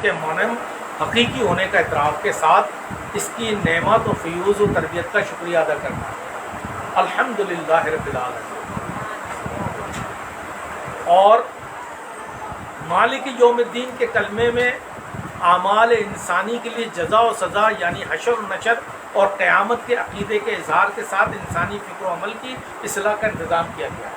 کے منم حقیقی ہونے کا اعتراف کے ساتھ اس کی نعمت و فیوز و تربیت کا شکریہ ادا کرنا ہے۔ الحمدللہ رب العالمین۔ اور مالک یوم الدین کے کلمے میں اعمال انسانی کے لیے جزا و سزا یعنی حشر و نشر اور قیامت کے عقیدے کے اظہار کے ساتھ انسانی فکر و عمل کی اصلاح کا انتظام کیا گیا ہے۔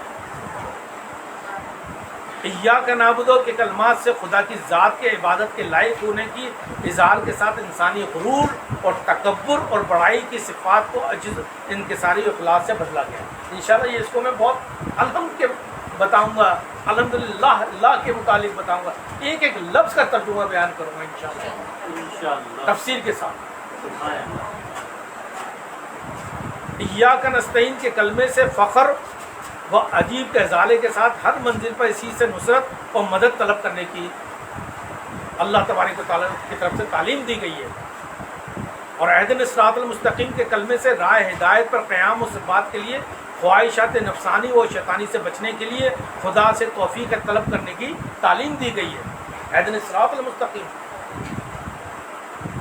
ایاک نعبد کے کلمات سے خدا کی ذات کے عبادت کے لائق ہونے کی اظہار کے ساتھ انسانی غرور اور تکبر اور بڑائی کی صفات کو عجز انکساری و اخلاص سے بدلا گیا۔ انشاءاللہ یہ اس کو میں بہت الحمد کے بتاؤں گا، الحمدللہ اللہ کے متعلق بتاؤں گا، ایک ایک لفظ کا ترجمہ بیان کروں گا انشاءاللہ تفسیر کے ساتھ۔ ایاک نستعین کے کلمے سے فخر و عجیب کے ازالے کے ساتھ ہر منزل پر اسی سے نصرت اور مدد طلب کرنے کی اللہ تبارک و تعالیٰ کی طرف سے تعلیم دی گئی ہے۔ اور اہدنا الصراط المستقیم کے کلمے سے راہ ہدایت پر قیام و ثبات کے لیے خواہشات نفسانی و شیطانی سے بچنے کے لیے خدا سے توفیق طلب کرنے کی تعلیم دی گئی ہے۔ اہدنا الصراط المستقیم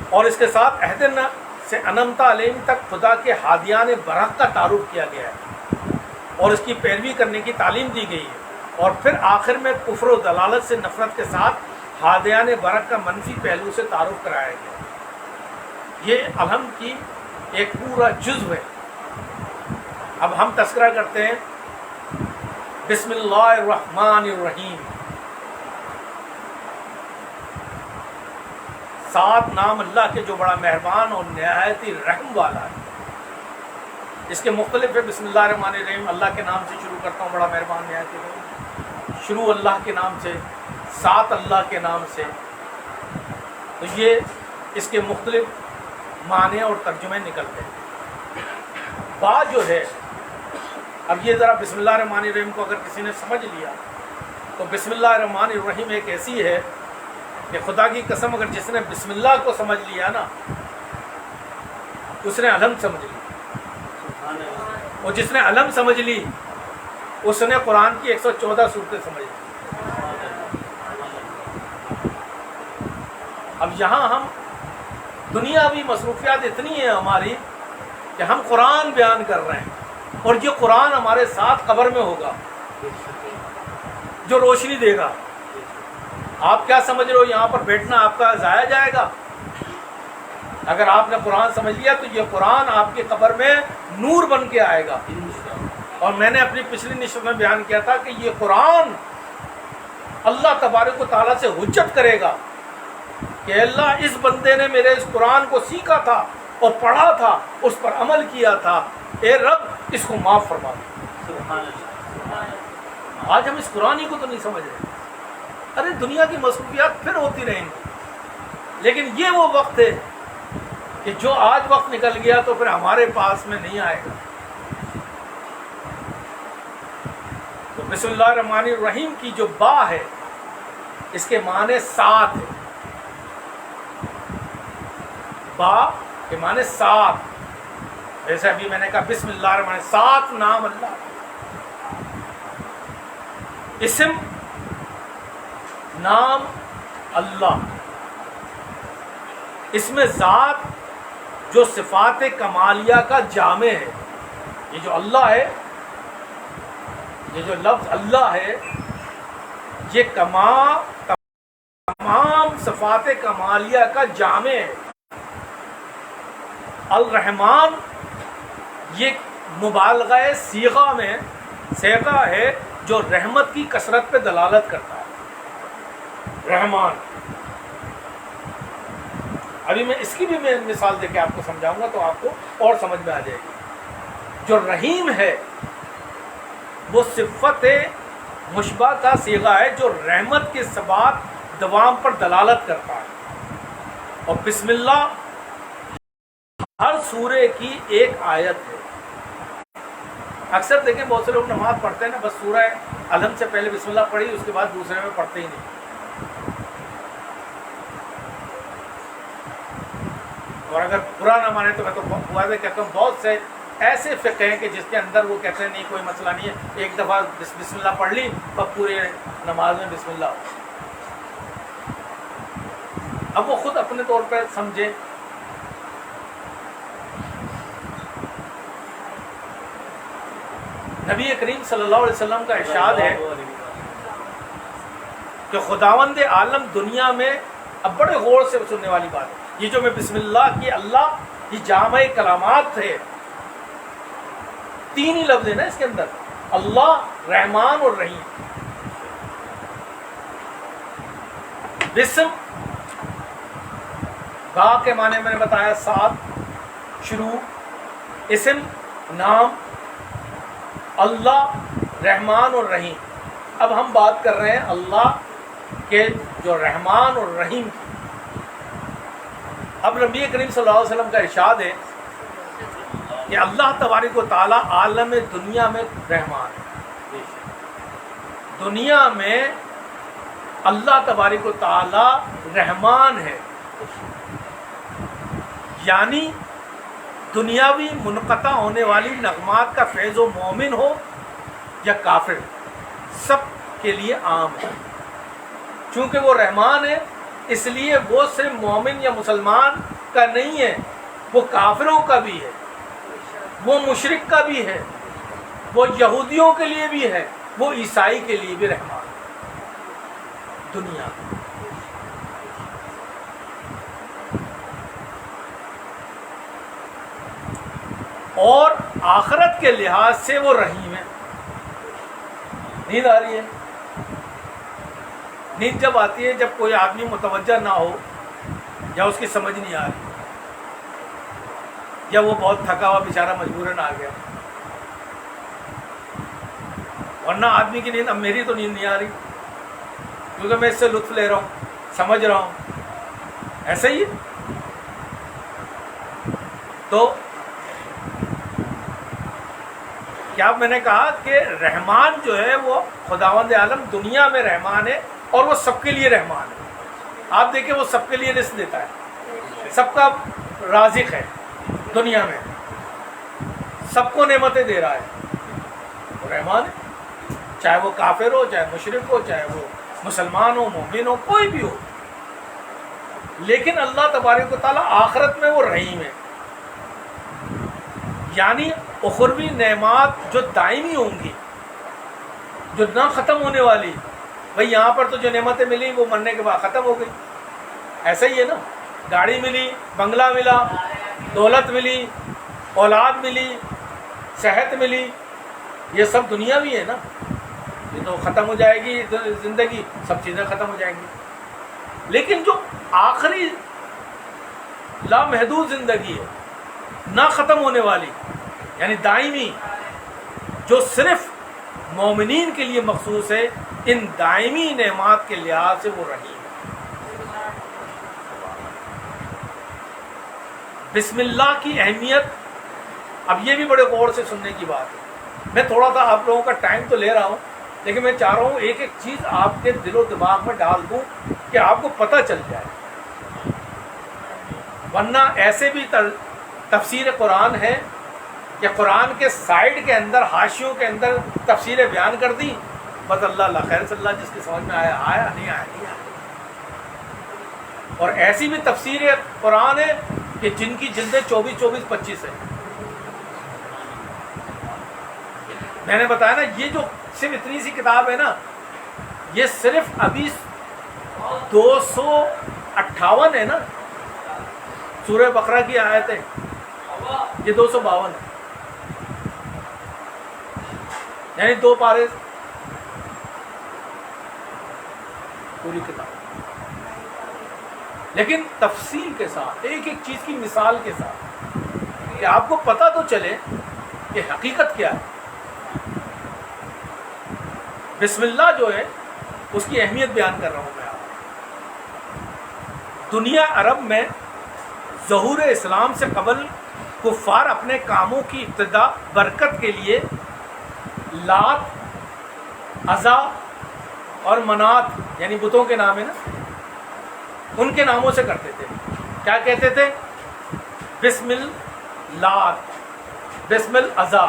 اور اس کے ساتھ اہدنا سے انعمت علیہم تک خدا کے ہادیان برحق کا تعارف کیا گیا ہے اور اس کی پیروی کرنے کی تعلیم دی گئی ہے۔ اور پھر آخر میں کفر و دلالت سے نفرت کے ساتھ ہادیان برحق کا منفی پہلو سے تعارف کرایا گیا۔ یہ الحمد کی ایک پورا جزو ہے۔ اب ہم تذکرہ کرتے ہیں بسم اللہ الرحمن الرحیم۔ 7 نام اللہ کے جو بڑا مہربان اور نہایت ہی رحم والا ہے۔ اس کے مختلف ہے۔ بسم اللہ الرحمن الرحیم، اللہ کے نام سے شروع کرتا ہوں، بڑا مہربان نہایت ہی رحیم۔ شروع اللہ کے نام سے، 7 اللہ کے نام سے۔ تو یہ اس کے مختلف معنی اور ترجمے نکلتے ہیں۔ بات جو ہے، اب یہ ذرا بسم اللہ الرحمن الرحیم کو اگر کسی نے سمجھ لیا تو بسم اللہ الرحمن الرحیم ایک ایسی ہے کہ خدا کی قسم اگر جس نے بسم اللہ کو سمجھ لیا نا اس نے الحمد سمجھ لی، اور جس نے علم سمجھ لی اس نے قرآن کی 114 صورتیں سمجھ لی۔ اب یہاں ہم دنیاوی مصروفیات اتنی ہیں ہماری کہ ہم قرآن بیان کر رہے ہیں، اور یہ قرآن ہمارے ساتھ قبر میں ہوگا جو روشنی دے گا۔ آپ کیا سمجھ رہے ہو یہاں پر بیٹھنا آپ کا ضائع جائے گا؟ اگر آپ نے قرآن سمجھ لیا تو یہ قرآن آپ کی قبر میں نور بن کے آئے گا۔ اور میں نے اپنی پچھلی نشست میں بیان کیا تھا کہ یہ قرآن اللہ تبارک و تعالیٰ سے حجت کرے گا کہ اللہ اس بندے نے میرے اس قرآن کو سیکھا تھا اور پڑھا تھا، اس پر عمل کیا تھا، اے رب اس کو معاف فرما دے۔ آج ہم اس قرآن ہی کو تو نہیں سمجھ رہے۔ ارے دنیا کی مصروفیات پھر ہوتی رہیں گی، لیکن یہ وہ وقت ہے کہ جو آج وقت نکل گیا تو پھر ہمارے پاس میں نہیں آئے گا۔ تو بسم اللہ الرحمن الرحیم کی جو با ہے اس کے معنی 7 ہے۔ با کے معنی 7، جیسے ابھی میں نے کہا بسم اللہ الرحمن، 7 نام اللہ۔ اسم نام اللہ، اس میں ذات جو صفات کمالیہ کا جامع ہے۔ یہ جو اللہ ہے، یہ جو لفظ اللہ ہے، یہ تمام صفات کمالیہ کا جامع ہے۔ الرحمن یہ مبالغہ صیغہ میں صیغہ ہے جو رحمت کی کثرت پہ دلالت کرتا ہے۔ رحمان، ابھی میں اس کی بھی میں مثال دے کے آپ کو سمجھاؤں گا تو آپ کو اور سمجھ میں آ جائے گی۔ جو رحیم ہے وہ صفت مشبہ کا صیغہ ہے جو رحمت کے ثبات دوام پر دلالت کرتا ہے۔ اور بسم اللہ ہر سورے کی ایک آیت ہے۔ اکثر دیکھیں بہت سے لوگ نماز پڑھتے ہیں نا، بس سورہ الحمد سے پہلے بسم اللہ پڑھی، اس کے بعد دوسرے میں پڑھتے ہی نہیں۔ اور اگر برا نہ مانے تو میں تو واضح کہتا ہوں بہت سے ایسے فقہ ہیں کہ جس کے اندر وہ کہتے ہیں نہیں کوئی مسئلہ نہیں ہے، ایک دفعہ بسم اللہ پڑھ لی اور پورے نماز میں بسم اللہ ہو۔ اب وہ خود اپنے طور پہ سمجھے. نبی کریم صلی اللہ علیہ وسلم کا ارشاد ہے کہ خداوند عالم دنیا میں، اب بڑے غور سے سننے والی بات ہے، یہ جو میں بسم اللہ کی اللہ، یہ جامع کلامات ہے، تین ہی لفظ ہیں نا اس کے اندر، اللہ، رحمان اور رحیم. بسم با کے معنی میں نے بتایا ساتھ، شروع، اسم نام، اللہ، رحمان اور رحیم. اب ہم بات کر رہے ہیں اللہ کے جو رحمان اور رحیم کی. اب نبی کریم صلی اللہ علیہ وسلم کا ارشاد ہے کہ اللہ تبارک و تعالیٰ عالم دنیا میں رحمان ہے. دنیا میں اللہ تبارک و تعالیٰ رحمان ہے، یعنی دنیاوی منقطع ہونے والی نغمات کا فیض و مومن ہو یا کافر، سب کے لیے عام ہے. چونکہ وہ رحمان ہے اس لیے وہ صرف مومن یا مسلمان کا نہیں ہے، وہ کافروں کا بھی ہے، وہ مشرک کا بھی ہے، وہ یہودیوں کے لیے بھی ہے، وہ عیسائی کے لیے بھی رحمان ہے. دنیا اور آخرت کے لحاظ سے وہ رحیم ہے. نیند آ رہی ہے؟ نیند جب آتی ہے جب کوئی آدمی متوجہ نہ ہو یا اس کی سمجھ نہیں آ رہی یا وہ بہت تھکا ہوا بیچارہ مجبوراً آ گیا. ورنہ آدمی کی نیند، اب میری تو نیند نہیں آ رہی کیونکہ میں اس سے لطف لے رہا ہوں، سمجھ رہا ہوں. ایسا ہی ہے. تو کیا میں نے کہا کہ رحمان جو ہے وہ خداوند عالم دنیا میں رحمان ہے اور وہ سب کے لیے رحمان ہے. آپ دیکھیں وہ سب کے لیے رزق دیتا ہے، سب کا رازق ہے دنیا میں، سب کو نعمتیں دے رہا ہے، وہ رحمان ہے. چاہے وہ کافر ہو، چاہے مشرک ہو، چاہے وہ مسلمان ہو، مومن ہو، کوئی بھی ہو. لیکن اللہ تبارک و تعالیٰ آخرت میں وہ رحیم ہے، یعنی اخروی نعمات جو دائمی ہوں گی، جو نہ ختم ہونے والی. بھئی یہاں پر تو جو نعمتیں ملی وہ مرنے کے بعد ختم ہو گئی. ایسا ہی ہے نا، گاڑی ملی، بنگلہ ملا، دولت ملی، اولاد ملی، صحت ملی، یہ سب دنیا بھی ہے نا. یہ تو ختم ہو جائے گی زندگی، سب چیزیں ختم ہو جائیں گی. لیکن جو آخری لامحدود زندگی ہے، نہ ختم ہونے والی، یعنی دائمی، جو صرف مومنین کے لیے مخصوص ہے، ان دائمی نعمات کے لحاظ سے وہ رحیم ہے. بسم اللہ کی اہمیت، اب یہ بھی بڑے غور سے سننے کی بات ہے. میں تھوڑا سا آپ لوگوں کا ٹائم تو لے رہا ہوں، لیکن میں چاہ رہا ہوں ایک ایک چیز آپ کے دل و دماغ میں ڈال دوں کہ آپ کو پتہ چل جائے. ورنہ ایسے بھی تفسیر قرآن ہے کہ قرآن کے سائڈ کے اندر، حاشیوں کے اندر تفسیریں بیان کر دی، بس اللہ خیر صلی اللہ، جس کی سمجھ میں آیا آیا، نہیں آیا نہیں آیا. اور ایسی بھی تفسیر قرآن ہے کہ جن کی جلدیں 24-25 ہیں. میں نے بتایا نا، یہ جو صرف اتنی سی کتاب ہے نا، یہ صرف ابھی 258 ہے نا. سورہ بقرہ کی آیتیں یہ 252 ہے، یعنی 2 پارے پوری کتاب. لیکن تفصیل کے ساتھ، ایک ایک چیز کی مثال کے ساتھ، کہ آپ کو پتہ تو چلے کہ حقیقت کیا ہے. بسم اللہ جو ہے اس کی اہمیت بیان کر رہا ہوں میں آپ. دنیا عرب میں ظہور اسلام سے قبل کفار اپنے کاموں کی ابتدا برکت کے لیے لات، عزا اور منات، یعنی بتوں کے نام ہے نا، ان کے ناموں سے کرتے تھے. کیا کہتے تھے؟ بسم اللات، بسم العزا،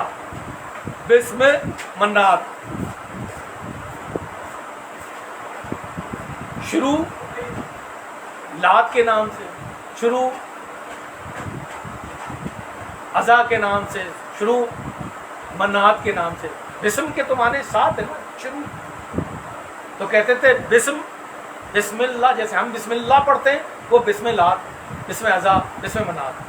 بسم منات. شروع لات کے نام سے شروع، عزا کے نام سے شروع، منات کے نام سے. بسم کے تو معنی ساتھ ہے نا، شروع. تو کہتے تھے بسم اللہ، جیسے ہم بسم اللہ پڑھتے ہیں وہ بسم لات، بسم عزا، بسم منات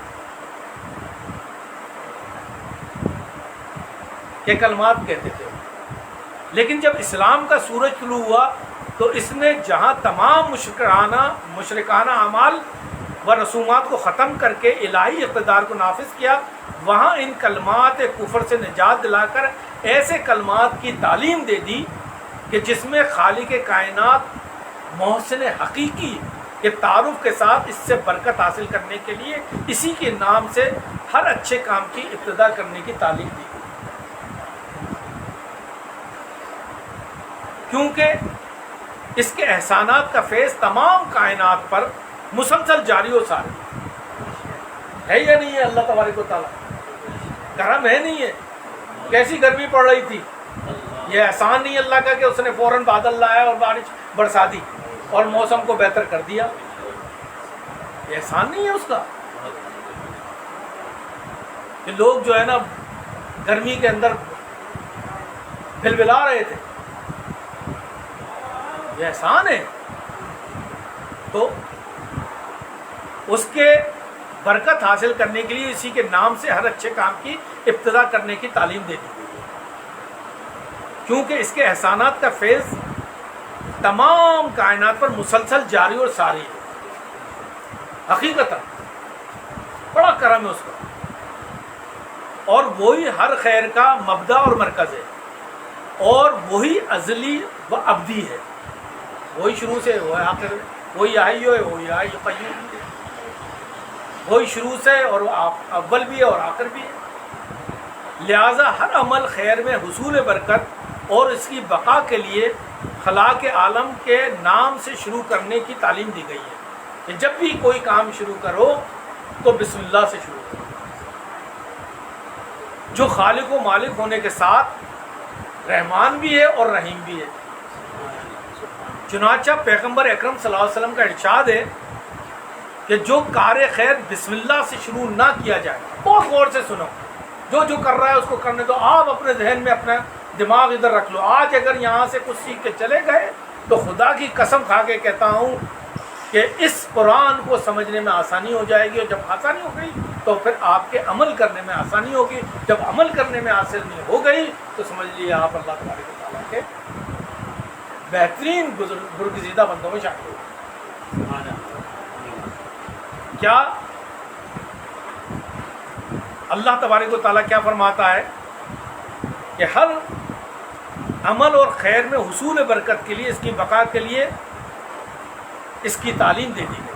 کے کلمات کہتے تھے. لیکن جب اسلام کا سورج طلوع ہوا تو اس نے جہاں تمام مشرکانہ اعمال و رسومات کو ختم کر کے الہی اقتدار کو نافذ کیا، وہاں ان کلمات کفر سے نجات دلا کر ایسے کلمات کی تعلیم دے دی کہ جس میں خالق کائنات محسن حقیقی کے تعارف کے ساتھ اس سے برکت حاصل کرنے کے لیے اسی کے نام سے ہر اچھے کام کی ابتدا کرنے کی تعلیم دی. کیونکہ اس کے احسانات کا فیض تمام کائنات پر مسلسل جاری و ساری ہے یا نہیں ہے. اللہ تبارک و تعالیٰ گرم ہے نہیں ہے؟ کیسی گرمی پڑ رہی تھی، یہ احسان نہیں اللہ کا کہ اس نے فوراً بادل لایا اور بارش برسا دی اور موسم کو بہتر کر دیا. یہ احسان نہیں ہے اس کا کہ لوگ جو ہے نا گرمی کے اندر بلبلا رہے تھے. یہ احسان ہے. تو اس کے برکت حاصل کرنے کے لیے اسی کے نام سے ہر اچھے کام کی ابتدا کرنے کی تعلیم دے دی گئی ہے، کیونکہ اس کے احسانات کا فیض تمام کائنات پر مسلسل جاری اور ساری ہے. حقیقت بڑا کرم ہے اس کا، اور وہی ہر خیر کا مبدا اور مرکز ہے، اور وہی ازلی و ابدی ہے. وہی شروع سے وہ آخر، وہی حی ہے، وہی حی قیوم، وہی شروع سے اور اول بھی ہے اور آخر بھی ہے. لہذا ہر عمل خیر میں حصول برکت اور اس کی بقا کے لیے خلاق عالم کے نام سے شروع کرنے کی تعلیم دی گئی ہے کہ جب بھی کوئی کام شروع کرو تو بسم اللہ سے شروع کرو، جو خالق و مالک ہونے کے ساتھ رحمان بھی ہے اور رحیم بھی ہے. چنانچہ پیغمبر اکرم صلی اللہ علیہ وسلم کا ارشاد ہے کہ جو کار خیر بسم اللہ سے شروع نہ کیا جائے، بہت غور سے سنو، جو کر رہا ہے اس کو کرنے دو. آپ اپنے ذہن میں اپنا دماغ ادھر رکھ لو. آج اگر یہاں سے کچھ سیکھ کے چلے گئے تو خدا کی قسم کھا کے کہتا ہوں کہ اس قرآن کو سمجھنے میں آسانی ہو جائے گی، اور جب آسانی ہو گئی تو پھر آپ کے عمل کرنے میں آسانی ہوگی. جب عمل کرنے میں آسانی ہو گئی تو سمجھ لیے آپ اللہ تبارک و تعالیٰ کے بہترین برگزیدہ بندوں میں شامل ہو. کیا اللہ تبارک و تعالیٰ کیا فرماتا ہے کہ ہر عمل اور خیر میں حصول برکت کے لیے، اس کی بقا کے لیے اس کی تعلیم دے دی گئی،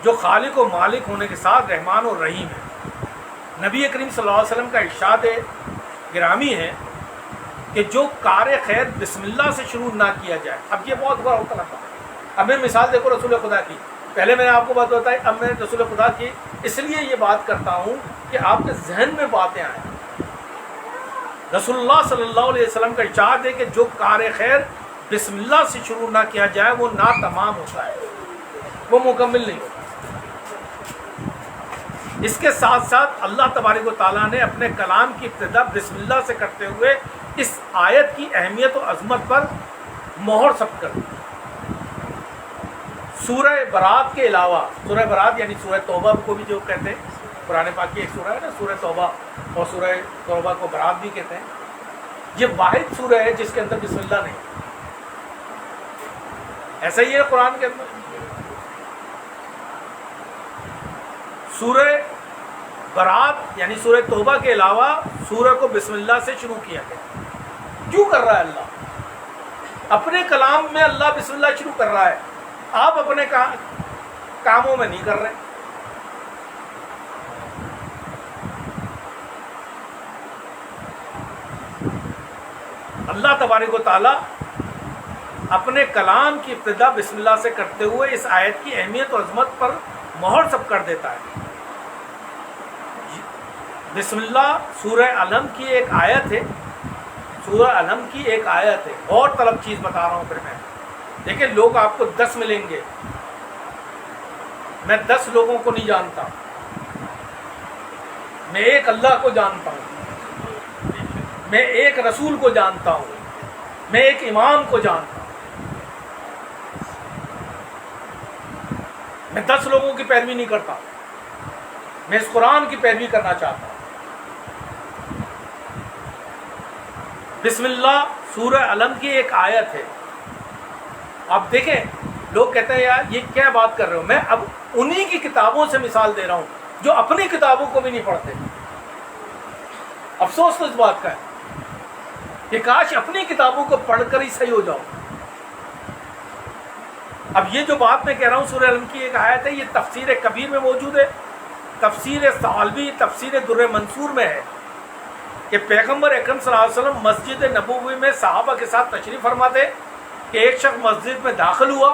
جو خالق و مالک ہونے کے ساتھ رحمان اور رحیم ہے. نبی کریم صلی اللہ علیہ وسلم کا ارشاد گرامی ہے کہ جو کار خیر بسم اللہ سے شروع نہ کیا جائے. اب یہ بہت بڑا ہوتا ہے. اب میں مثال دیکھو رسول خدا کی، پہلے میں نے آپ کو بات بتائی، اب میں رسول خدا کی اس لیے یہ بات کرتا ہوں کہ آپ کے ذہن میں باتیں آئیں. رسول اللہ صلی اللہ علیہ وسلم کا ارشاد ہے کہ جو کار خیر بسم اللہ سے شروع نہ کیا جائے وہ ناتمام ہوتا ہے، وہ مکمل نہیں ہوتا. اس کے ساتھ ساتھ اللہ تبارک و تعالیٰ نے اپنے کلام کی ابتدا بسم اللہ سے کرتے ہوئے اس آیت کی اہمیت و عظمت پر مہر ثبت کر دی. سورہ برات کے علاوہ، سورہ برات یعنی سورہ توبہ کو بھی جو کہتے ہیں، قرآن پاک کی ایک سورہ ہے نا سورہ توبہ، اور سورہ توبہ کو برات بھی کہتے ہیں. یہ واحد سورہ ہے جس کے اندر بسم اللہ نہیں. ایسا ہی ہے قرآن کے اندر. سورہ برات یعنی سورہ توبہ کے علاوہ سورہ کو بسم اللہ سے شروع کیا گیا. کیوں کر رہا ہے اللہ؟ اپنے کلام میں اللہ بسم اللہ شروع کر رہا ہے، آپ اپنے کاموں میں نہیں کر رہے. اللہ تبارک و تعالیٰ اپنے کلام کی ابتدا بسم اللہ سے کرتے ہوئے اس آیت کی اہمیت اور عظمت پر مہر سب کر دیتا ہے. بسم اللہ سورہ علم کی ایک آیت ہے، سورہ علم کی ایک آیت ہے. اور طلب چیز بتا رہا ہوں پھر میں، دیکھیں لوگ آپ کو 10 ملیں گے میں 10 لوگوں کو نہیں جانتا، میں ایک اللہ کو جانتا ہوں، میں ایک رسول کو جانتا ہوں، میں ایک امام کو جانتا ہوں۔ میں 10 لوگوں کی پیروی نہیں کرتا، میں اس قرآن کی پیروی کرنا چاہتا ہوں۔ بسم اللہ سورہ علم کی ایک آیت ہے۔ آپ دیکھیں، لوگ کہتے ہیں یار یہ کیا بات کر رہے ہو، میں اب انہی کی کتابوں سے مثال دے رہا ہوں جو اپنی کتابوں کو بھی نہیں پڑھتے۔ افسوس تو اس بات کا ہے کہ کاش اپنی کتابوں کو پڑھ کر ہی صحیح ہو جاؤ۔ اب یہ جو بات میں کہہ رہا ہوں سورہ علم کی ایک آیت ہے، یہ تفسیر کبیر میں موجود ہے، تفسیر ثعلبی تفسیر در منصور میں ہے کہ پیغمبر اکرم صلی اللہ علیہ وسلم مسجد نبوی میں صحابہ کے ساتھ تشریف فرماتے کہ ایک شخص مسجد میں داخل ہوا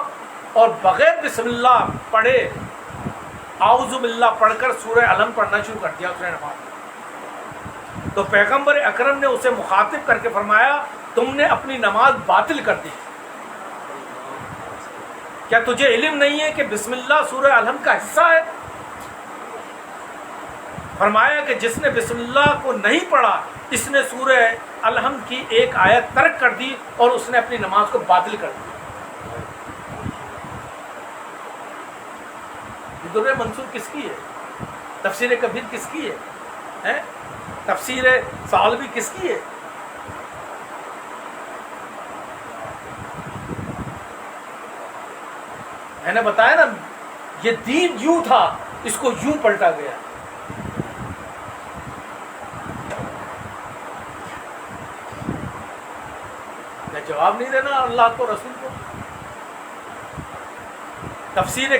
اور بغیر بسم اللہ پڑھے اعوذ باللہ پڑھ کر سورہ علم پڑھنا شروع کر دیا سورہ نماز میں۔ تو پیغمبر اکرم نے اسے مخاطب کر کے فرمایا تم نے اپنی نماز باطل کر دی، کیا تجھے علم نہیں ہے کہ بسم اللہ سورہ علم کا حصہ ہے؟ فرمایا کہ جس نے بسم اللہ کو نہیں پڑھا اس نے سورہ علم کی ایک آیت ترک کر دی اور اس نے اپنی نماز کو باطل کر دی۔ در منصور کس کی ہے؟ تفسیر کبیر کس کی ہے؟ تفسیر ثعلبی کس کی ہے؟ میں نے بتایا نا، یہ دین یوں تھا، اس کو یوں پلٹا گیا۔ میں جواب نہیں دینا اللہ کو رسول کو۔ تفسیر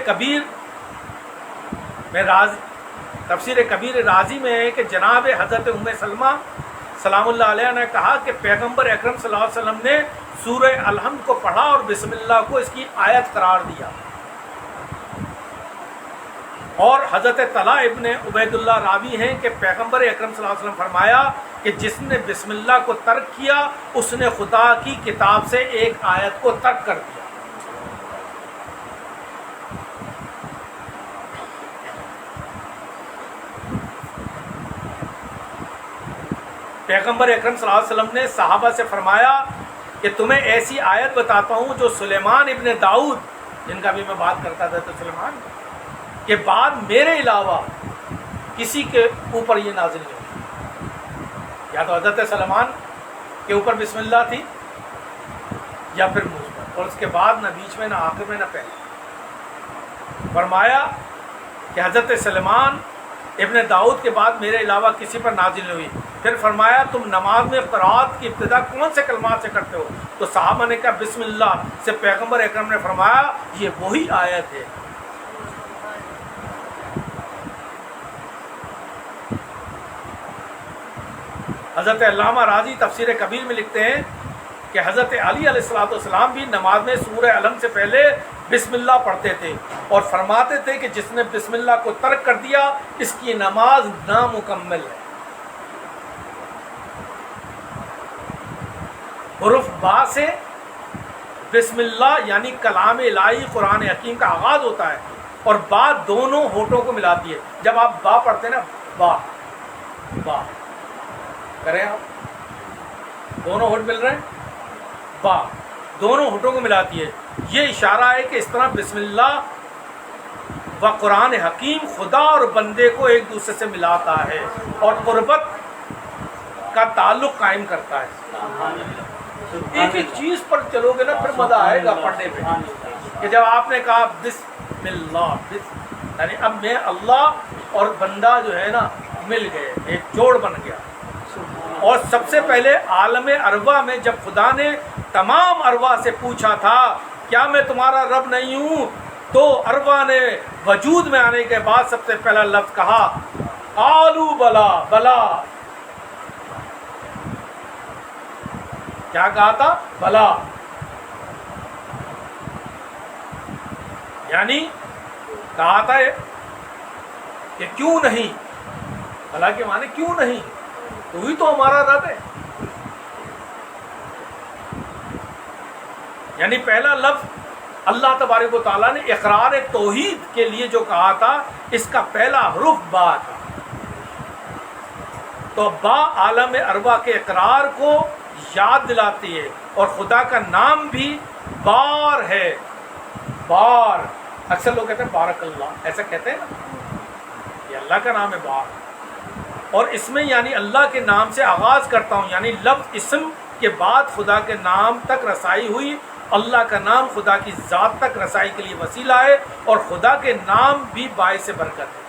کبیر رازی میں ہے کہ جناب حضرت ام سلمہ سلام اللہ علیہ نے کہا کہ پیغمبر اکرم صلی اللہ علیہ وسلم نے سورہ الحمد کو پڑھا اور بسم اللہ کو اس کی آیت قرار دیا، اور حضرت طلحہ ابن عبید اللہ راوی ہیں کہ پیغمبر اکرم صلی اللہ علیہ وسلم فرمایا کہ جس نے بسم اللہ کو ترک کیا اس نے خدا کی کتاب سے ایک آیت کو ترک کر دیا۔ پیغمبر اکرم صلی اللہ علیہ وسلم نے صحابہ سے فرمایا کہ تمہیں ایسی آیت بتاتا ہوں جو سلیمان ابن داؤد، جن کا بھی میں بات کرتا تھا، تو سلیمان کے بعد میرے علاوہ کسی کے اوپر یہ نازل نہیں ہوئی۔ یا تو حضرت سلیمان کے اوپر بسم اللہ تھی یا پھر مجھ پر، اور اس کے بعد نہ بیچ میں نہ آخر میں نہ پہلے۔ فرمایا کہ حضرت سلیمان ابن داؤد کے بعد میرے علاوہ کسی پر نازل نہیں ہوئی۔ پھر فرمایا تم نماز میں قرات کی ابتدا کون سے کلمات سے کرتے ہو؟ تو صحابہ نے کہا بسم اللہ سے۔ پیغمبر اکرم نے فرمایا یہ وہی آیت ہے۔ حضرت علامہ راضی تفسیر کبیر میں لکھتے ہیں کہ حضرت علی علیہ السلام بھی نماز میں سورہ علم سے پہلے بسم اللہ پڑھتے تھے اور فرماتے تھے کہ جس نے بسم اللہ کو ترک کر دیا اس کی نماز نامکمل ہے۔ حرف با سے بسم اللہ یعنی کلام الہی قرآن حکیم کا آغاز ہوتا ہے، اور با دونوں ہونٹوں کو ملاتی ہے۔ جب آپ با پڑھتے ہیں نا، با با کریں آپ، دونوں ہونٹ مل رہے ہیں، با دونوں ہونٹوں کو ملاتی ہے۔ یہ اشارہ ہے کہ اس طرح بسم اللہ و قرآن حکیم خدا اور بندے کو ایک دوسرے سے ملاتا ہے اور قربت کا تعلق قائم کرتا ہے۔ ایک ایک چیز پر چلو گے نا پھر مزہ آئے گا پڑھنے پہ، کہ جب آپ نے کہا بسم اللہ، یعنی اب میں اللہ اور بندہ جو ہے نا مل گئے، ایک جوڑ بن گیا۔ اور سب سے پہلے عالم ارواح میں جب خدا نے تمام ارواح سے پوچھا تھا کیا میں تمہارا رب نہیں ہوں، تو ارواح نے وجود میں آنے کے بعد سب سے پہلا لفظ کہا قالوا بلا بلا۔ کیا کہا تھا؟ بلا، یعنی کہا تھا کہ کیوں نہیں، بلا کے معنی کیوں نہیں، تو ہی تو ہمارا رب ہے۔ یعنی پہلا لفظ اللہ تبارک و تعالیٰ نے اقرار توحید کے لیے جو کہا تھا اس کا پہلا حرف با تھا. تو با عالم ارواح کے اقرار کو یاد دلاتی ہے. اور خدا کا نام بھی بار ہے. بار اکثر لوگ کہتے ہیں بارک اللہ، ایسا کہتے ہیں نا، یہ اللہ کا نام ہے بار. اور اس میں یعنی اللہ کے نام سے آغاز کرتا ہوں، یعنی لفظ اسم کے بعد خدا کے نام تک رسائی ہوئی. اللہ کا نام خدا کی ذات تک رسائی کے لیے وسیلہ ہے، اور خدا کے نام بھی باعث برکت ہے.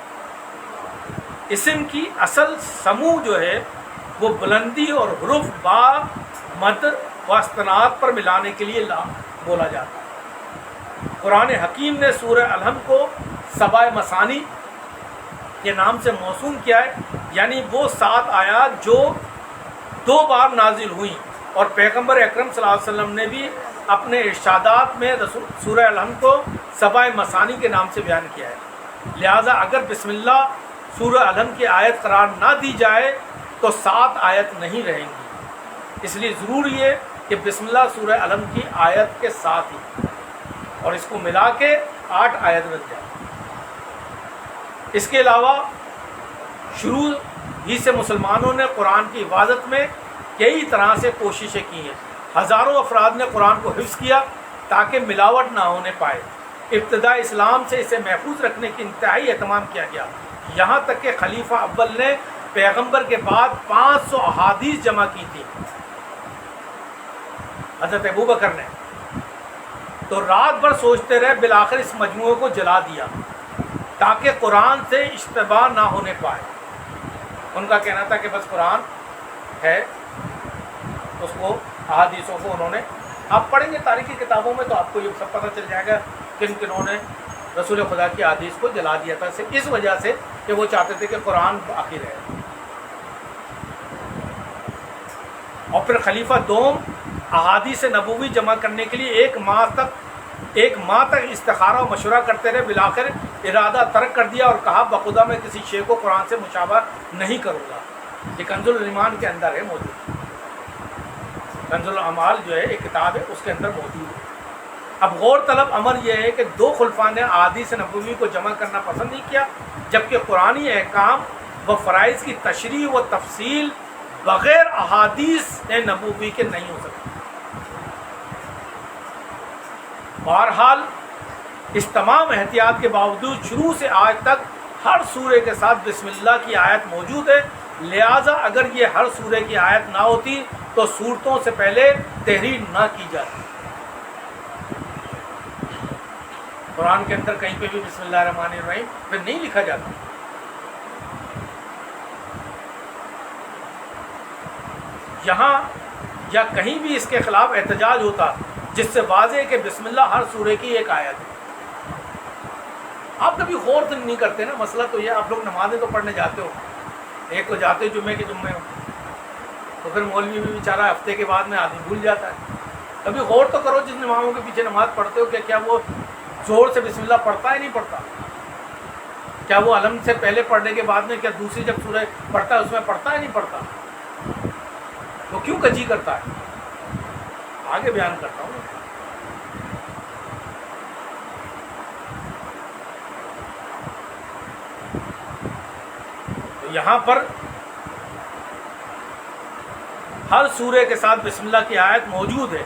اسم کی اصل سمو جو ہے وہ بلندی اور حروف با مد و استناد پر ملانے کے لیے بولا جاتا ہے. قرآن حکیم نے سورہ الحمد کو سبع مثانی کے نام سے موسوم کیا ہے، یعنی وہ 7 آیات جو 2 بار نازل ہوئیں. اور پیغمبر اکرم صلی اللہ علیہ وسلم نے بھی اپنے ارشادات میں سورہ الحمد کو سبع مثانی کے نام سے بیان کیا ہے. لہٰذا اگر بسم اللہ سورہ الحمد کی آیت قرار نہ دی جائے تو 7 آیت نہیں رہیں گی. اس لیے ضروری ہے کہ بسم اللہ سورہ الحمد کی آیت کے ساتھ ہی، اور اس کو ملا کے 8 آیت بن جائے. اس کے علاوہ شروع ہی سے مسلمانوں نے قرآن کی حفاظت میں کئی طرح سے کوششیں کی ہیں. ہزاروں افراد نے قرآن کو حفظ کیا تاکہ ملاوٹ نہ ہونے پائے. ابتدا اسلام سے اسے محفوظ رکھنے کی انتہائی اہتمام کیا گیا، یہاں تک کہ خلیفہ اول نے پیغمبر کے بعد 500 احادیث جمع کی تھی. حضرت ابوبکر نے تو رات بھر سوچتے رہے، بالآخر اس مجموعے کو جلا دیا تاکہ قرآن سے اشتباہ نہ ہونے پائے. ان کا کہنا تھا کہ بس قرآن ہے، اس کو احادیثوں کو انہوں نے، آپ پڑھیں گے تاریخی کتابوں میں تو آپ کو یہ سب پتہ چل جائے گا کن کنوں نے رسول خدا کی احادیث کو جلا دیا تھا، صرف اس وجہ سے کہ وہ چاہتے تھے کہ قرآن باقی رہے. اور پھر خلیفہ دوم احادیث نبوی جمع کرنے کے لیے ایک ماہ تک استخارہ و مشورہ کرتے رہے. بالآخر ارادہ ترک کر دیا اور کہا بخدا میں کسی شے کو قرآن سے مشابہ نہیں کروں گا. یہ کنز الایمان کے اندر ہے موجود، کنز الاعمال جو ہے ایک کتاب ہے، اس کے اندر موجود ہے. اب غور طلب امر یہ ہے کہ 2 خلفاء نے احادیث نبوی کو جمع کرنا پسند نہیں کیا، جبکہ قرآنی احکام و فرائض کی تشریح و تفصیل بغیر احادیث نبوی کے نہیں ہو سکتی. بہرحال اس تمام احتیاط کے باوجود شروع سے آج تک ہر سورے کے ساتھ بسم اللہ کی آیت موجود ہے. لہٰذا اگر یہ ہر سورے کی آیت نہ ہوتی تو سورتوں سے پہلے تحریر نہ کی جاتی. قرآن کے اندر کہیں پہ بھی بسم اللہ الرحمن الرحیم پھر نہیں لکھا جاتا. یہاں یا کہیں بھی اس کے خلاف احتجاج ہوتا جس سے واضح ہے کہ بسم اللہ ہر سورے کی ایک آیت ہے. آپ کبھی غور تو نہیں کرتے نا. مسئلہ تو یہ آپ لوگ نمازیں تو پڑھنے جاتے ہو، ایک تو جاتے ہو جمعے کے جمعے ہو، تو پھر مولوی بھی بیچارہ ہفتے کے بعد میں آدمی بھول جاتا ہے. کبھی غور تو کرو جن اماموں کے پیچھے نماز پڑھتے ہو کہ کیا وہ زور سے بسم اللہ پڑھتا ہے نہیں پڑھتا؟ کیا وہ علم سے پہلے پڑھنے کے بعد میں کیا دوسری جب سورہ پڑھتا ہے اس میں پڑھتا ہے نہیں پڑھتا؟ وہ کیوں کجی کرتا ہے؟ آگے بیان کرتا ہوں. تو یہاں پر ہر سورے کے ساتھ بسم اللہ کی آیت موجود ہے.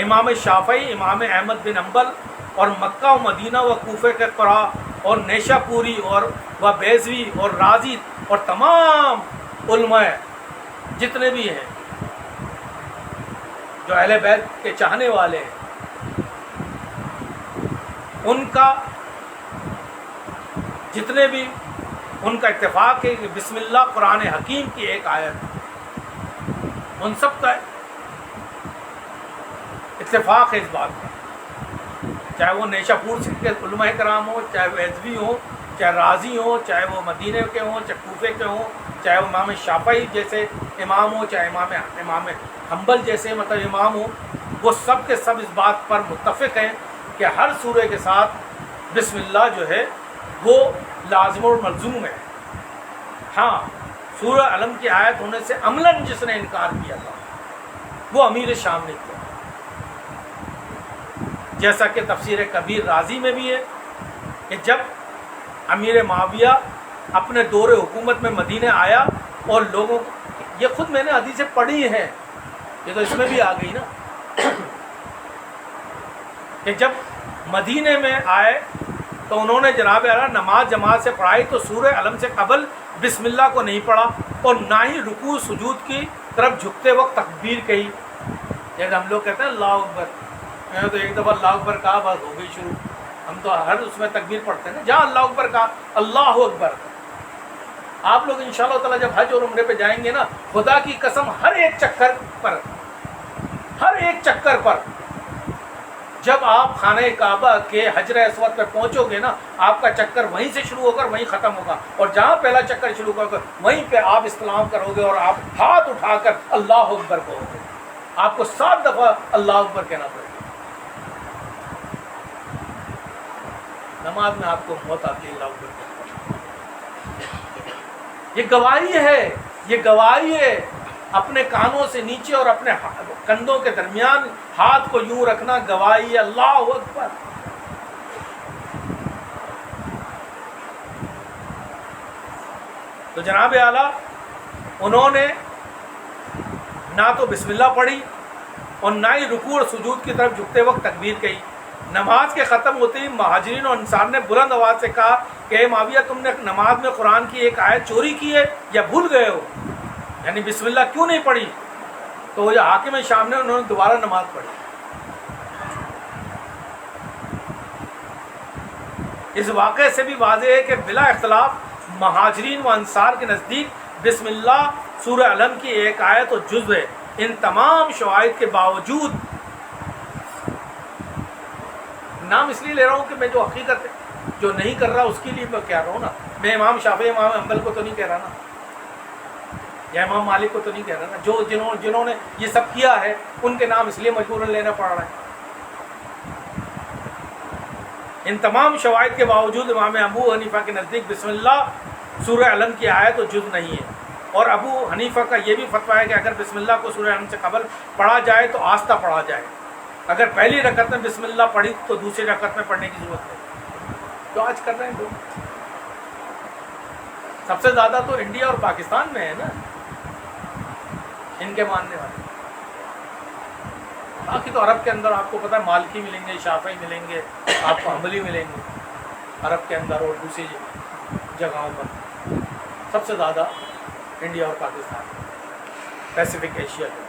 امام شافعی، امام احمد بن حنبل اور مکہ و مدینہ و کوفے کے قراء اور نیشا پوری اور بیزوی اور رازی اور تمام علماء جتنے بھی ہیں جو اہل بیت کے چاہنے والے ہیں، ان کا جتنے بھی ان کا اتفاق ہے کہ بسم اللہ قرآن حکیم کی ایک آیت ہے. ان سب کا اتفاق ہے اس بات کا، چاہے وہ نیشا پور کے علماء کرام ہوں، چاہے وہ بیزوی ہوں، چاہے رازی ہوں، چاہے وہ مدینہ کے ہوں، چاہے کوفے کے ہوں، چاہے وہ امام شافعی جیسے امام ہوں، چاہے امام حنبل جیسے امام ہوں. وہ سب کے سب اس بات پر متفق ہیں کہ ہر سورے کے ساتھ بسم اللہ جو ہے وہ لازم اور ملزوم ہے. ہاں، سورہ علم کی آیت ہونے سے عملاً جس نے انکار کیا تھا وہ امیر شام نے کیا. جیسا کہ تفسیر کبیر رازی میں بھی ہے کہ جب امیر معاویہ اپنے دور حکومت میں مدینہ آیا اور لوگوں، یہ خود میں نے حدیثیں پڑھی ہیں، یہ تو اس میں بھی آ گئی نا، کہ جب مدینے میں آئے تو انہوں نے جناب اعلیٰ نماز جماعت سے پڑھائی تو سورہ علم سے قبل بسم اللہ کو نہیں پڑھا اور نہ ہی رکوع سجود کی طرف جھکتے وقت تکبیر کہی. جیسے ہم لوگ کہتے ہیں اللہ اکبر، میں نے تو ایک دفعہ اللہ اکبر کہا، بس ہو گئی شروع. ہم تو ہر اس میں تکبیر پڑھتے ہیں نا، جہاں اللہ اکبر کہا اللہ اکبر. آپ لوگ انشاءاللہ تعالیٰ جب حج اور عمرے پہ جائیں گے نا، خدا کی قسم ہر ایک چکر پر جب آپ خانہ کعبہ کے حجر اسود پہ پہنچو گے نا، آپ کا چکر وہیں سے شروع ہو کر وہیں ختم ہوگا، اور جہاں پہلا چکر شروع ہوگا وہیں پہ آپ استلام کرو گے اور آپ ہاتھ اٹھا کر اللہ اکبر کہو گے. آپ کو 7 دفعہ اللہ اکبر کہنا پڑے گا. نماز میں آپ کو موت آتی ہے اللہ اکبر کہنے. یہ گواہی ہے. اپنے کانوں سے نیچے اور اپنے کندھوں کے درمیان ہاتھ کو یوں رکھنا گواہی ہے اللہ اکبر. تو جناب اعلیٰ انہوں نے نہ تو بسم اللہ پڑھی اور نہ ہی رکوع اور سجود کی طرف جھکتے وقت تکبیر کہی. نماز کے ختم ہوتے ہی مہاجرین اور انصار نے بلند آواز سے کہا کہ اے معاویہ، تم نے نماز میں قرآن کی ایک آیت چوری کی ہے یا بھول گئے ہو؟ یعنی بسم اللہ کیوں نہیں پڑھی؟ تو یہ حاکم شام نے انہوں نے دوبارہ نماز پڑھی. اس واقعے سے بھی واضح ہے کہ بلا اختلاف مہاجرین و انصار کے نزدیک بسم اللہ سورہ علم کی ایک آیت و جزء ہے. ان تمام شواہد کے باوجود، نام اس لیے لے رہا ہوں کہ میں جو حقیقت جو نہیں کر رہا اس کے لیے میں کہہ رہا ہوں نا. میں امام شافعی امام حنبل کو تو نہیں کہہ رہا نا، یا امام مالک کو تو نہیں کہہ رہا نا. جو جنہوں نے یہ سب کیا ہے ان کے نام اس لیے مجبوراً لینا پڑ رہا ہے. ان تمام شواہد کے باوجود امام ابو حنیفہ کے نزدیک بسم اللہ سورہ علم کی آیت و جز نہیں ہے. اور ابو حنیفہ کا یہ بھی فتویٰ ہے کہ اگر بسم اللہ کو سورہ علم سے قبل پڑھا جائے تو آہستہ پڑھا جائے. اگر پہلی رکعت میں بسم اللہ پڑھی تو دوسری رکعت میں پڑھنے کی ضرورت نہیں. جو آج کر رہے ہیں لوگ سب سے زیادہ تو انڈیا اور پاکستان میں ہے نا ان کے ماننے والے. باقی تو عرب کے اندر آپ کو پتہ ہے مالکی ملیں گے، شافعی ملیں گے، آپ کو حنبلی ملیں گے عرب کے اندر اور دوسری جگہوں پر. سب سے زیادہ انڈیا اور پاکستان، پیسیفک ایشیا کے.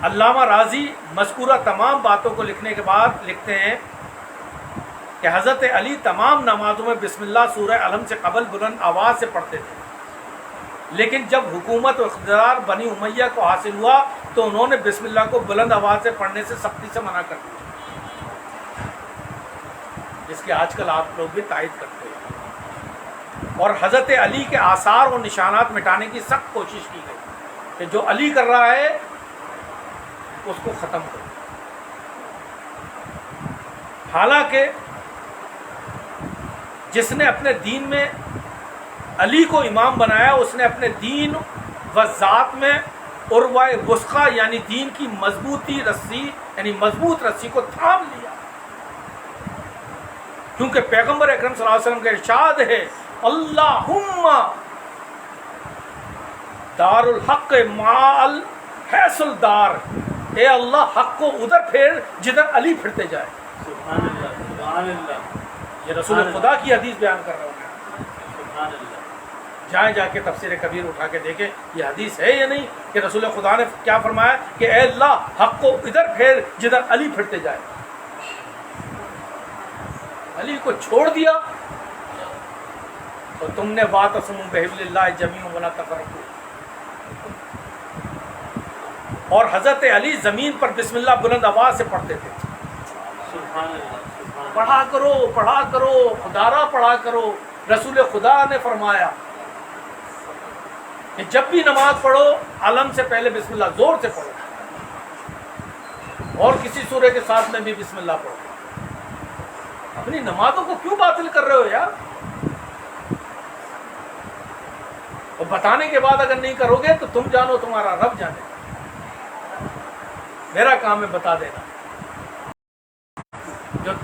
علامہ رازی مذکورہ تمام باتوں کو لکھنے کے بعد لکھتے ہیں کہ حضرت علی تمام نمازوں میں بسم اللہ سورہ علم سے قبل بلند آواز سے پڑھتے تھے، لیکن جب حکومت و اقتدار بنی امیہ کو حاصل ہوا تو انہوں نے بسم اللہ کو بلند آواز سے پڑھنے سے سختی سے منع کر دیا، جس کی آج کل آپ لوگ بھی تائید کرتے ہیں. اور حضرت علی کے آثار و نشانات مٹانے کی سخت کوشش کی گئی کہ جو علی کر رہا ہے اس کو ختم کرو. حالانکہ جس نے اپنے دین میں علی کو امام بنایا اس نے اپنے دین و ذات میں عروہ وثقی یعنی دین کی مضبوط رسی کو تھام لیا، کیونکہ پیغمبر اکرم صلی اللہ علیہ وسلم کا ارشاد ہے اللہم دار الحق مال حیث الدار، اے اللہ حق کو ادھر پھیر جدھر علی پھرتے جائے. سبحان اللہ سبحان اللہ. یہ رسول خدا کی حدیث بیان کر رہا ہوں. سبحان اللہ. جائیں جا کے تفسیر کبیر اٹھا کے دیکھیں یہ حدیث ہے یا نہیں کہ رسول خدا نے کیا فرمایا کہ اے اللہ حق کو ادھر پھیر جدھر علی پھرتے جائے. علی کو چھوڑ دیا تو تم نے واعتصموا بحبل اللہ جمیعا ولا تفرقوا. اور حضرت علی زمین پر بسم اللہ بلند آواز سے پڑھتے تھے. سبحان اللہ. پڑھا کرو خدارہ پڑھا کرو. رسول خدا نے فرمایا کہ جب بھی نماز پڑھو علم سے پہلے بسم اللہ زور سے پڑھو، اور کسی سورے کے ساتھ میں بھی بسم اللہ پڑھو. اپنی نمازوں کو کیوں باطل کر رہے ہو یار؟ اور بتانے کے بعد اگر نہیں کرو گے تو تم جانو تمہارا رب جانے. میرا کام ہے بتا دینا.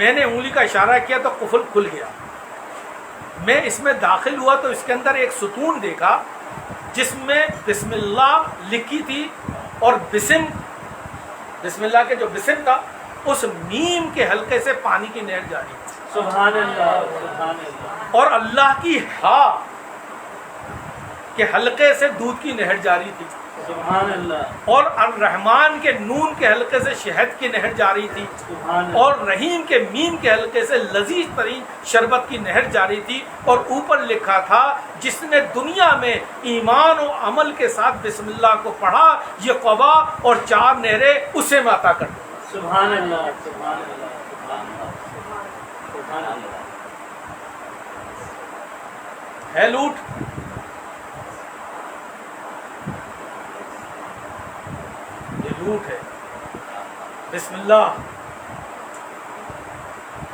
میں نے انگلی کا اشارہ کیا تو قفل کھل گیا. میں اس میں داخل ہوا تو اس کے اندر ایک ستون دیکھا جس میں بسم اللہ لکھی تھی، اور بسم اللہ کے جو بسم تھا اس میم کے حلقے سے پانی کی نہر جاری تھی. سبحان اللہ سبحان اللہ. اور اللہ کی ہا کے حلقے سے دودھ کی نہر جاری تھی. سبحان اللہ. اور الرحمن کے نون کے حلقے سے شہد کی نہر جاری تھی. سبحان اللہ. اور رحیم کے میم کے حلقے سے لذیذ ترین شربت کی نہر جاری تھی. اور اوپر لکھا تھا جس نے دنیا میں ایمان و عمل کے ساتھ بسم اللہ کو پڑھا یہ قبا اور 4 نہریں اسے میں عطا کر دوں. سبحان اللہ سبحان اللہ سبحان اللہ سبحان اللہ. ہے لوٹ. یہ لوٹ ہے. بسم اللہ.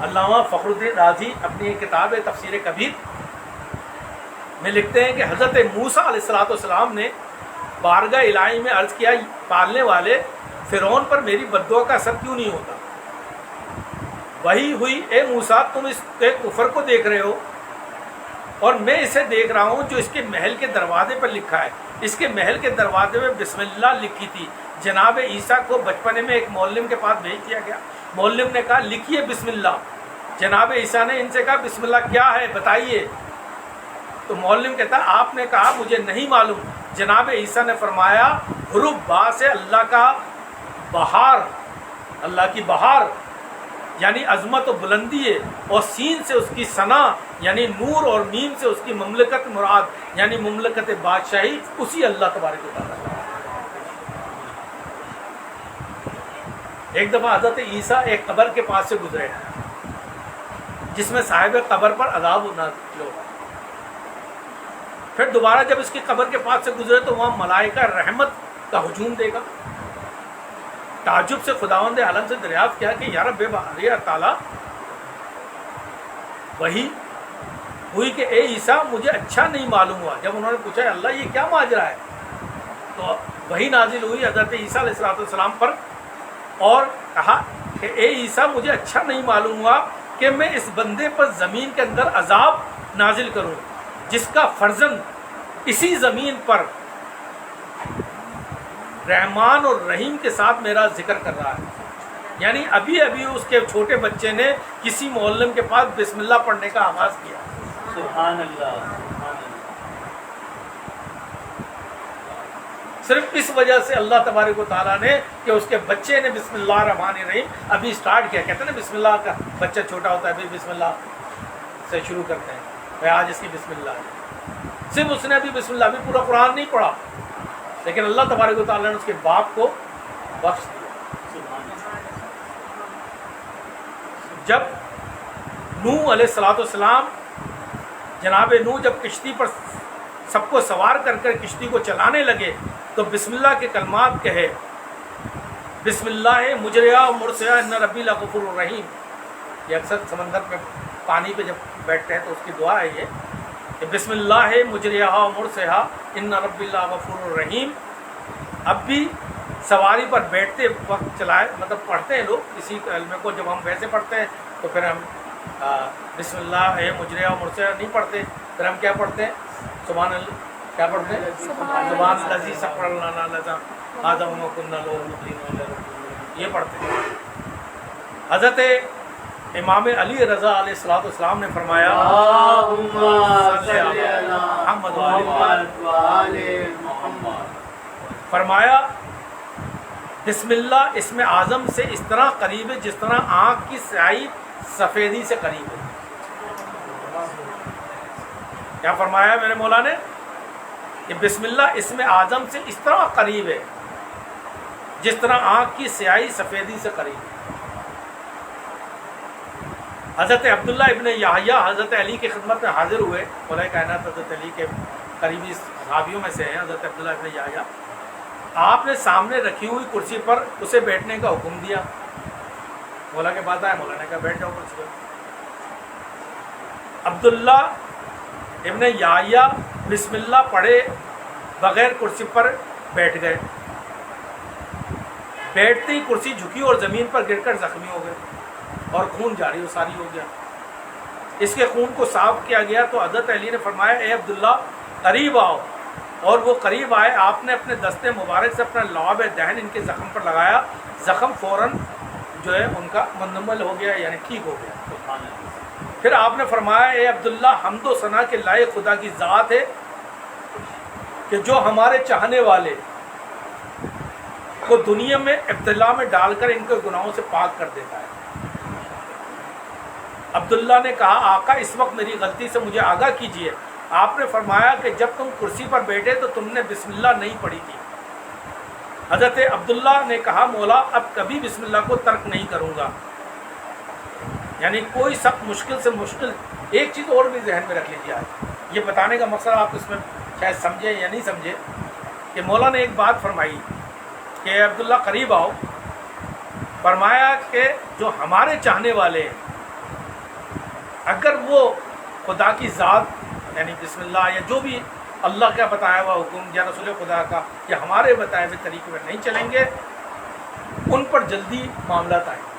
علامہ فخر الدین رازی اپنی ایک کتاب ہے تفسیر کبیر میں لکھتے ہیں کہ حضرت موسیٰ علیہ السلام نے بارگاہ الہی میں عرض کیا پالنے والے فرعون پر میری بددعا کا اثر کیوں نہیں ہوتا؟ وہی ہوئی اے موسیٰ تم اس کے کفر کو دیکھ رہے ہو اور میں اسے دیکھ رہا ہوں جو اس کے محل کے دروازے پر لکھا ہے. اس کے محل کے دروازے میں بسم اللہ لکھی تھی. جناب عیسیٰ کو بچپنے میں ایک معلم کے پاس بھیج دیا گیا. معلم نے کہا لکھیے بسم اللہ. جناب عیسیٰ نے ان سے کہا بسم اللہ کیا ہے بتائیے. تو معلم کہتا آپ نے کہا مجھے نہیں معلوم. جناب عیسیٰ نے فرمایا حروف با سے اللہ کا بہار، اللہ کی بہار یعنی عظمت و بلندی ہے، اور سین سے اس کی ثنا یعنی نور، اور میم سے اس کی مملکت مراد یعنی مملکت بادشاہی اسی اللہ تبارک و تعالیٰ. ایک دفعہ حضرت عیسیٰ ایک قبر کے پاس سے گزرے جس میں صاحب قبر پر عذاب نازل ہوا. پھر دوبارہ جب اس کی قبر کے پاس سے گزرے تو وہاں ملائکہ رحمت کا ہجوم دے گا. تعجب سے خداوند عالم سے دریافت کیا کہ یا رب باری تعالیٰ وہی ہوئی کہ اے عیسیٰ مجھے اچھا نہیں معلوم ہوا. جب انہوں نے پوچھا اللہ یہ کیا ماجرا ہے تو وہی نازل ہوئی حضرت عیسیٰ علیہ السلام پر اور کہا کہ اے عیسیٰ مجھے اچھا نہیں معلوم ہوا کہ میں اس بندے پر زمین کے اندر عذاب نازل کروں جس کا فرزند اسی زمین پر رحمان اور رحیم کے ساتھ میرا ذکر کر رہا ہے. یعنی ابھی اس کے چھوٹے بچے نے کسی معلم کے پاس بسم اللہ پڑھنے کا آغاز کیا. سبحان اللہ سبحان اللہ. صرف اس وجہ سے اللہ تبارک و تعالیٰ نے کہ اس کے بچے نے بسم اللہ الرحمن الرحیم ابھی اسٹارٹ کیا. کہتے ہیں نا بسم اللہ کا بچہ چھوٹا ہوتا ہے ابھی بسم اللہ سے شروع کرتے ہیں. میں آج اس کی بسم اللہ ہے. صرف اس نے ابھی بسم اللہ ابھی پورا قرآن نہیں پڑھا لیکن اللہ تبارک و تعالیٰ نے اس کے باپ کو بخش دیا. جب نوح علیہ السلام جناب نوح جب کشتی پر سب کو سوار کر کر کشتی کو چلانے لگے تو بسم اللہ کے کلمات کہے. بسم اللہ مجریہ مرسیہ ان ربی لغفور الرحیم. یہ اکثر سمندر پہ پانی پہ جب بیٹھتے ہیں تو اس کی دعا ہے یہ کہ بسم اللہ مجریہ مرسیہ ان ربی لغفور الرحیم. اب بھی سواری پر بیٹھتے وقت چلائے مطلب پڑھتے ہیں لوگ کسی کلمے کو جب ہم ویسے پڑھتے ہیں تو پھر ہم بسم اللہ مجریہ مرسیہ نہیں پڑھتے. پھر ہم کیا پڑھتے ہیں سبحان اللہ کیا پڑھتے ہیں سبحان الذی سخر لنا هذا وما كنا له مقرنين یہ پڑھتے ہیں. حضرت امام علی رضا علیہ السلام نے فرمایا فرمایا بسم اللہ اسم اعظم سے اس طرح قریب ہے جس طرح آنکھ کی سیاہی سفیدی سے قریب ہے. کیا فرمایا میرے مولا نے کہ بسم اللہ اسم اعظم سے اس طرح قریب ہے جس طرح آنکھ کی سیاہی سفیدی سے قریب ہے. حضرت عبداللہ ابن یحییٰ حضرت علی کی خدمت میں حاضر ہوئے. مولا کائنات حضرت علی کے قریبی صحابیوں میں سے ہیں حضرت عبداللہ ابن یحییٰ. آپ نے سامنے رکھی ہوئی کرسی پر اسے بیٹھنے کا حکم دیا. مولا کے پاس آئے, مولا نے کہا بیٹھ جاؤ کرسی پر. عبداللہ ابن یحییٰ بسم اللہ پڑھے بغیر کرسی پر بیٹھ گئے. بیٹھتے ہی کرسی جھکی اور زمین پر گر کر زخمی ہو گئے. اور خون جاری و ساری ہو گیا۔ اس کے خون کو صاف کیا گیا تو حضرت علی نے فرمایا اے عبداللہ قریب آؤ، اور وہ قریب آئے، آپ نے اپنے دستے مبارک سے اپنا لعاب دہن ان کے زخم پر لگایا، زخم فوراً جو ہے ان کا منمل ہو گیا، یعنی ٹھیک ہو گیا۔ پھر آپ نے فرمایا اے عبداللہ حمد و ثنا کے لائق خدا کی ذات ہے کہ جو ہمارے چاہنے والے کو دنیا میں ابتلا میں ڈال کر ان کے گناہوں سے پاک کر دیتا ہے۔ عبداللہ نے کہا آقا اس وقت میری غلطی سے مجھے آگاہ کیجیے۔ آپ نے فرمایا کہ جب تم کرسی پر بیٹھے تو تم نے بسم اللہ نہیں پڑھی تھی۔ حضرت عبداللہ نے کہا مولا اب کبھی بسم اللہ کو ترک نہیں کروں گا، یعنی کوئی سخت مشکل سے مشکل۔ ایک چیز اور بھی ذہن میں رکھ لیجیے، آج یہ بتانے کا مقصد آپ اس میں شاید سمجھے یا نہیں سمجھے کہ مولا نے ایک بات فرمائی کہ عبداللہ قریب آؤ، فرمایا کہ جو ہمارے چاہنے والے ہیں اگر وہ خدا کی ذات یعنی بسم اللہ یا جو بھی اللہ کا بتایا ہوا حکم یا رسول خدا کا یا ہمارے بتائے ہوئے طریقے پر نہیں چلیں گے، ان پر جلدی معاملات آئیں گے۔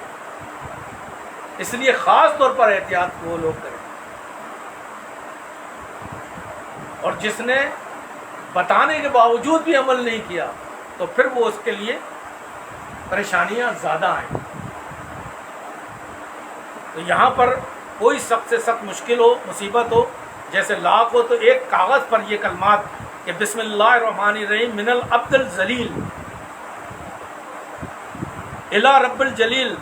اس لیے خاص طور پر احتیاط وہ لوگ کریں، اور جس نے بتانے کے باوجود بھی عمل نہیں کیا تو پھر وہ اس کے لیے پریشانیاں زیادہ آئیں۔ تو یہاں پر کوئی سخت سے سخت مشکل ہو، مصیبت ہو، جیسے لاکھ ہو، تو ایک کاغذ پر یہ کلمات کہ بسم اللہ الرحمن الرحیم من العبد الذلیل الی رب الجلیل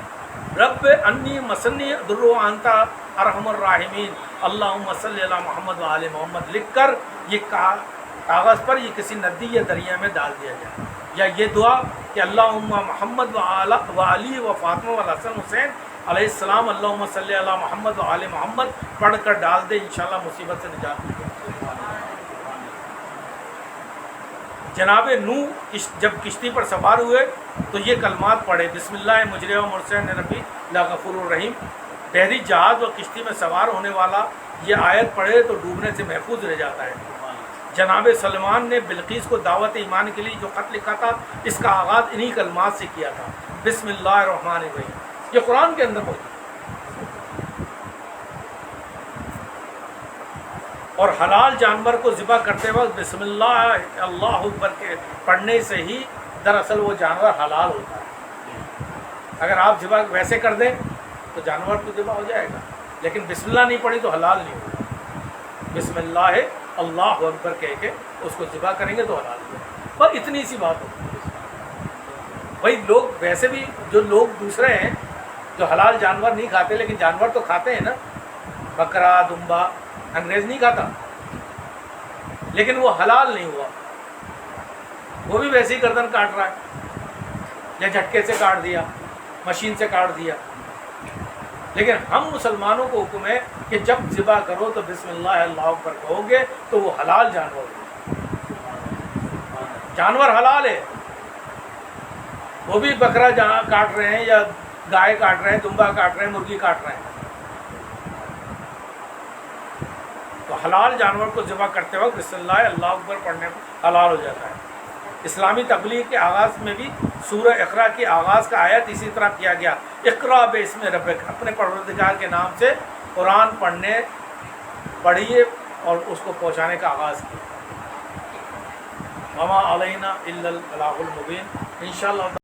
رب انی مسنی در انت ارحم الراحمین اللہم صلی علی محمد و آل محمد لکھ کر یہ کاغذ پر یہ کسی ندی یا دریا میں ڈال دیا جائے، یا یہ دعا کہ اللہم محمد و علی و فاطمہ و حسن حسین علیہ السلام اللہم صلی علی محمد و آل محمد پڑھ کر ڈال دے، انشاءاللہ مصیبت سے نجات ملے۔ جناب نوح جب کشتی پر سوار ہوئے تو یہ کلمات پڑھے بسم اللہ مجریہ و مرسیہ ربی لا غفور الرحیم۔ بحری جہاز و کشتی میں سوار ہونے والا یہ آیت پڑھے تو ڈوبنے سے محفوظ رہ جاتا ہے۔ جناب سلمان نے بلقیس کو دعوت ایمان کے لیے جو خط لکھا تھا اس کا آغاز انہی کلمات سے کیا تھا، بسم اللہ الرحمن الرحیم۔ یہ قرآن کے اندر موجود ہے۔ اور حلال جانور کو ذبح کرتے وقت بسم اللہ اللہ اکبر کے پڑھنے سے ہی دراصل وہ جانور حلال ہوتا ہے۔ اگر آپ ذبح ویسے کر دیں تو جانور تو ذبح ہو جائے گا، لیکن بسم اللہ نہیں پڑھی تو حلال نہیں ہوگا۔ بسم اللہ اللہ اکبر کہہ کے اس کو ذبح کریں گے تو حلال ہوگا۔ بس اتنی سی بات ہوگی۔ بھائی لوگ ویسے بھی جو لوگ دوسرے ہیں جو حلال جانور نہیں کھاتے لیکن جانور تو کھاتے ہیں نا، بکرا دمبا، انگریز نہیں کھاتا لیکن وہ حلال نہیں ہوا، وہ بھی ویسے ہی گردن کاٹ رہا ہے یا جھٹکے سے کاٹ دیا، مشین سے کاٹ دیا۔ لیکن ہم مسلمانوں کو حکم ہے کہ جب ذبح کرو تو بسم اللہ اللہ اکبر کہو گے تو وہ حلال جانور ہوگا۔ جانور حلال ہے، وہ بھی بکرا کاٹ رہے ہیں یا گائے کاٹ رہے ہیں، دمبا کاٹ رہے ہیں، مرغی کاٹ رہے ہیں، تو حلال جانور کو ذبح کرتے وقت بسم اللہ اللہ اکبر پڑھنے کو حلال ہو جاتا ہے۔ اسلامی تبلیغ کے آغاز میں بھی سورہ اقرا کی آغاز کا آیت اسی طرح کیا گیا، اقرا باسم ربک، اپنے پروردگار کے نام سے قرآن پڑھیے اور اس کو پہنچانے کا آغاز کیا۔ وما علینا الا البلاغ المبین۔ انشاءاللہ